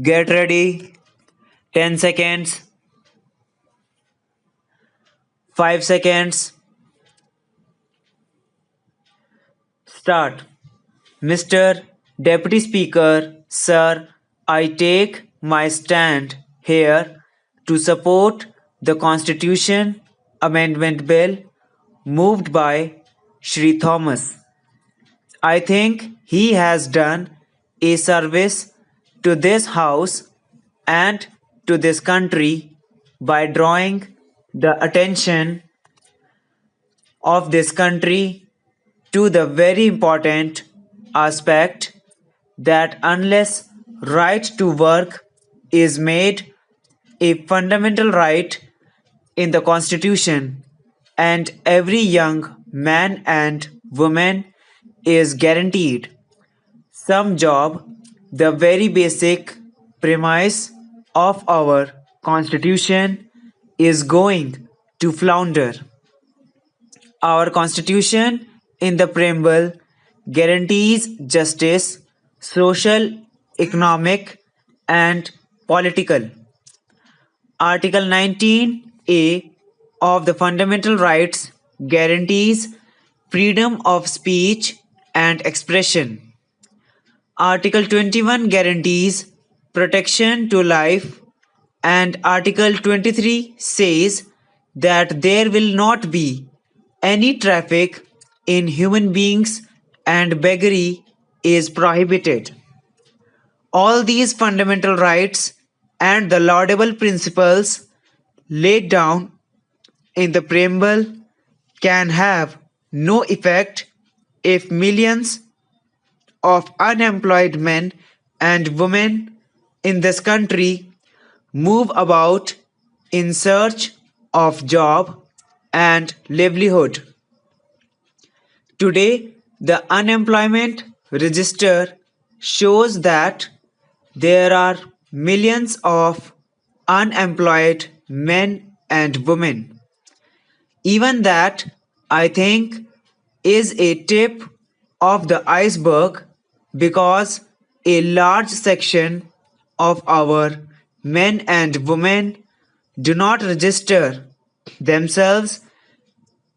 Get ready. 10 seconds. 5 seconds. Start. Mr. Deputy Speaker, Sir, I take my stand here to support the Constitution Amendment Bill moved by Shri Thomas. I think he has done a service to this House and to this country by drawing the attention of this country to the very important aspect that unless right to work is made a fundamental right in the Constitution, and every young man and woman is guaranteed some job, the very basic premise of our Constitution is going to flounder. Our Constitution in the preamble guarantees justice, social, economic, and political. Article 19A of the Fundamental Rights guarantees freedom of speech and expression. Article 21 guarantees protection to life, and Article 23 says that there will not be any traffic in human beings and beggary is prohibited. All these fundamental rights and the laudable principles laid down in the preamble can have no effect if millions of unemployed men and women in this country move about in search of job and livelihood. Today, the unemployment register shows that there are millions of unemployed men and women. Even that, I think, is a tip of the iceberg because a large section of our men and women do not register themselves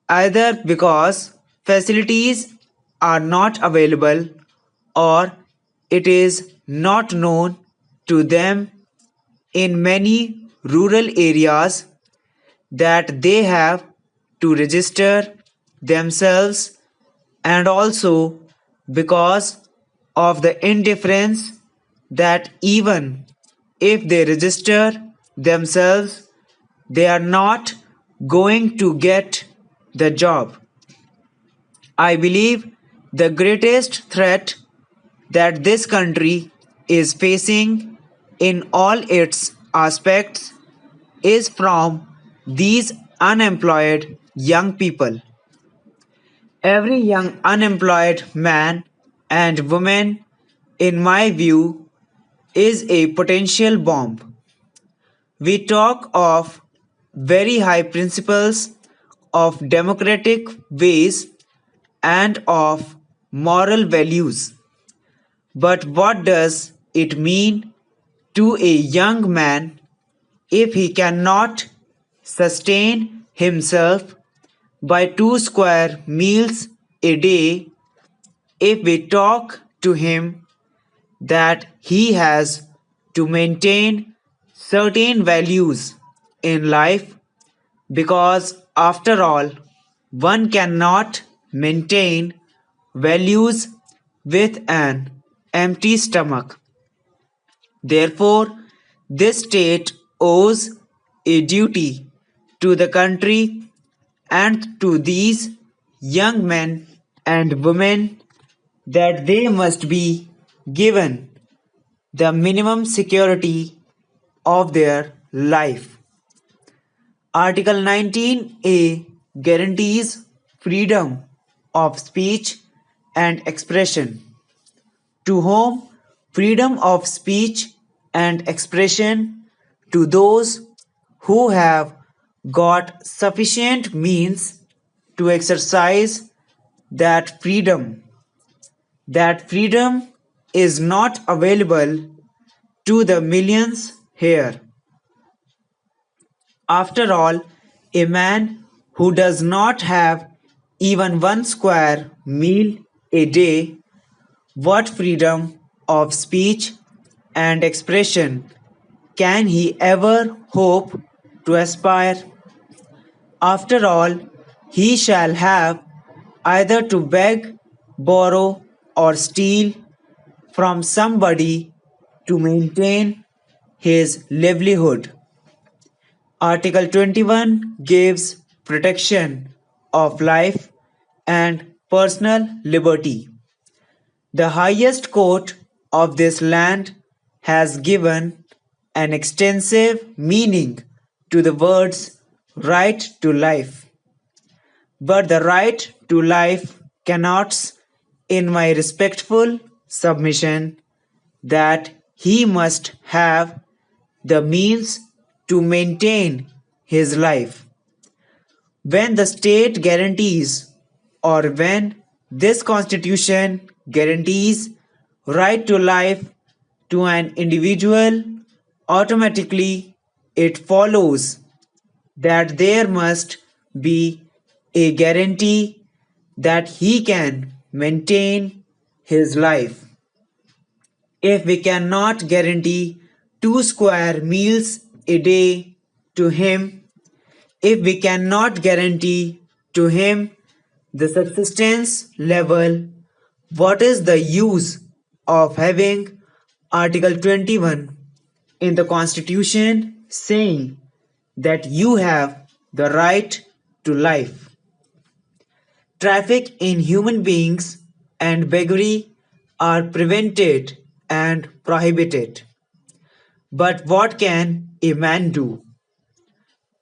either because facilities are not available or it is not known to them in many rural areas that they have to register themselves, and also because of the indifference that even if they register themselves, they are not going to get the job. I believe the greatest threat that this country is facing in all its aspects is from these unemployed young people. Every young unemployed man and woman, in my view, is a potential bomb. We talk of very high principles of democratic ways and of moral values. But what does it mean to a young man if he cannot sustain himself by 2 square meals a day? If we talk to him that he has to maintain certain values in life, because after all, one cannot maintain values with an empty stomach. Therefore, this state owes a duty to the country and to these young men and women that they must be given the minimum security of their life. Article 19A guarantees freedom of speech and expression. To whom freedom of speech and expression? To those who have got sufficient means to exercise that freedom. That freedom is not available to the millions here. After all, a man who does not have even one square meal a day, what freedom of speech and expression can he ever hope to aspire? After all, he shall have either to beg, borrow, or steal from somebody to maintain his livelihood. Article 21 gives protection of life and personal liberty. The highest court of this land has given an extensive meaning to the words right to life. But the right to life connotes, in my respectful submission, that he must have the means to maintain his life. When the state guarantees, or when this constitution guarantees right to life to an individual, automatically it follows that there must be a guarantee that he can maintain his life. If we cannot guarantee 2 square meals a day to him, if we cannot guarantee to him the subsistence level, what is the use of having Article 21 in the Constitution saying that you have the right to life? Traffic in human beings and beggary are prevented and prohibited. But what can a man do?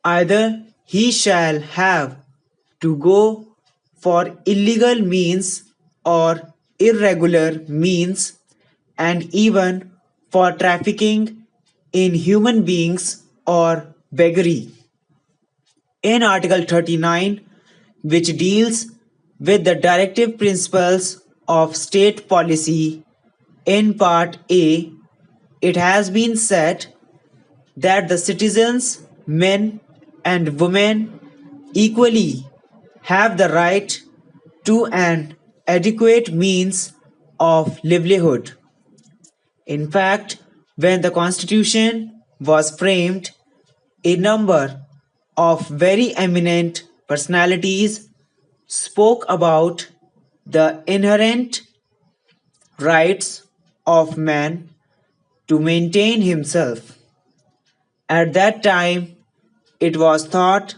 Either he shall have to go for illegal means or irregular means, and even for trafficking in human beings or beggary. In Article 39, which deals with the directive principles of state policy, in Part A, it has been said that the citizens, men and women, equally have the right to an adequate means of livelihood. In fact, when the Constitution was framed, a number of very eminent personalities spoke about the inherent rights of man to maintain himself. At that time, it was thought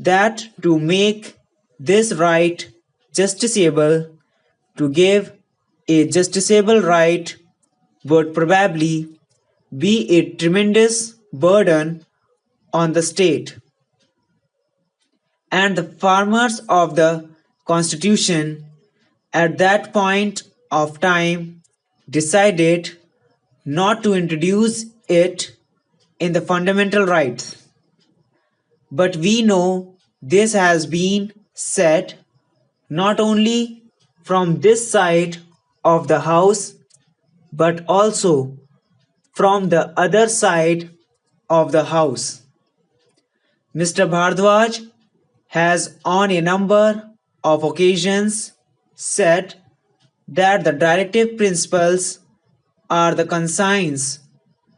that to make this right justiciable, to give a justiciable right, would probably be a tremendous burden on the state. And the farmers of the Constitution at that point of time decided not to introduce it in the fundamental rights. But we know this has been said not only from this side of the house but also from the other side of the house. Mr. Bhardwaj has on a number of occasions said that the directive principles are the conscience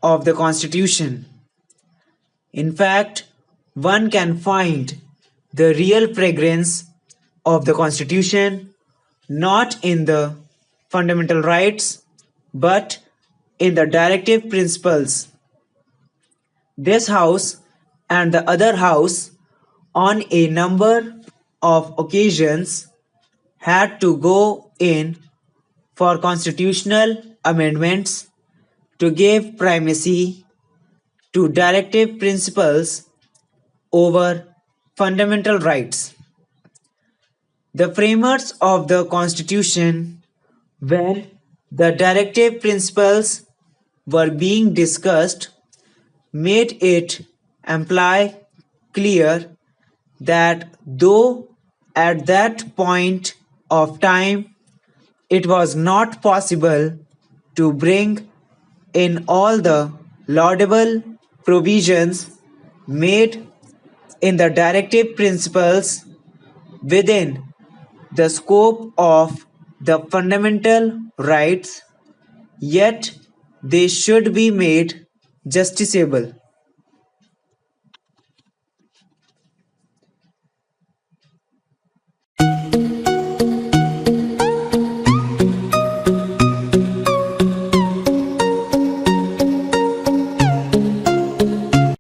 of the Constitution. In fact, one can find the real fragrance of the Constitution not in the fundamental rights but in the directive principles. This House and the other House on a number of occasions had to go in for constitutional amendments to give primacy to directive principles over fundamental rights. The framers of the Constitution, when the directive principles were being discussed, made it imply clear that though at that point of time it was not possible to bring in all the laudable provisions made in the directive principles within the scope of the fundamental rights, yet they should be made justiciable.